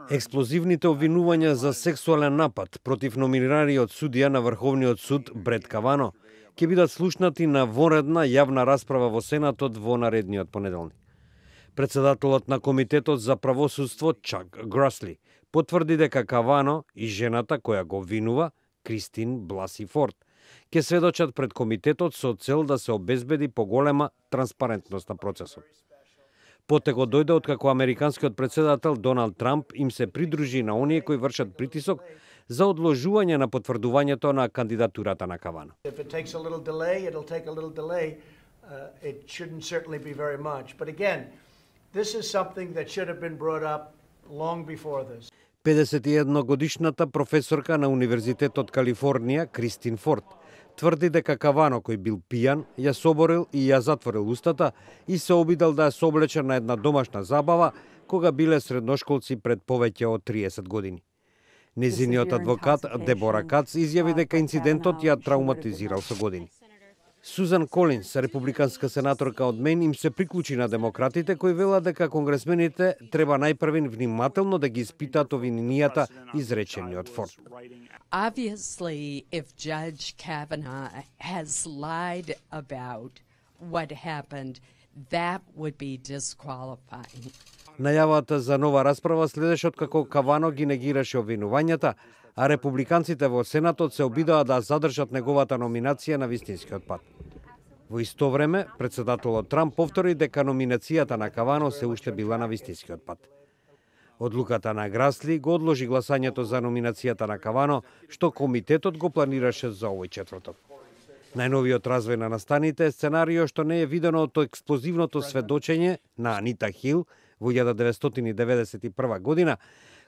Експлозивните обвинувања за сексуален напад против номинираниот судија на Врховниот суд Брет Кавано ќе бидат слушнати на вонредна јавна расправа во Сенатот во наредниот понеделник. Председателот на Комитетот за правосудство Чак Грасли потврди дека Кавано и жената која го обвинува, Кристин Бласи Форд, ќе сведочат пред комитетот со цел да се обезбеди поголема транспарентност на процесот. Потегот дојде откако американскиот председател Доналд Трамп им се придружи на оние кои вршат притисок за одложување на потврдувањето на кандидатурата на Кавано. Педесет и едногодишната професорка на Универзитетот Калифорнија Кристин Форд тврди дека Кавано, кој бил пијан, ја соборил и ја затворил устата и се обидел да ја соблече на една домашна забава кога биле средношколци пред повеќе од 30 години. Незиниот адвокат Дебора Кац изјави дека инцидентот ја травматизирал со години. Сузан Колинс, републиканска сенаторка од Мејн, им се приклучи на демократите кои велат дека конгресмените треба најпрвин внимателно да ги испитаат обвиненијата изречени од Форд. Obviously, if Judge Kavanaugh has lied about what happened, that would be disqualifying. Најавата за нова расправа следеше откако Кавано ги негираше обвинувањата, а републиканците во Сенатот се обидоа да задржат неговата номинација на вистинскиот пат. Во исто време, председателот Трамп повтори дека номинацијата на Кавано се уште била на вистинскиот пат. Одлуката на Грасли го одложи гласањето за номинацијата на Кавано, што комитетот го планираше за овој четврток. Најновиот развој на настаните е сценарио што не е видено од експлозивното сведочење на Анита Хил во 1991 година,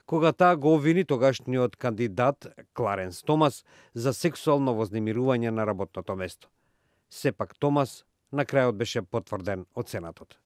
кога таа го обвини тогашниот кандидат Кларенс Томас за сексуално вознемирување на работното место. Сепак Томас на крајот беше потврден од Сенатот.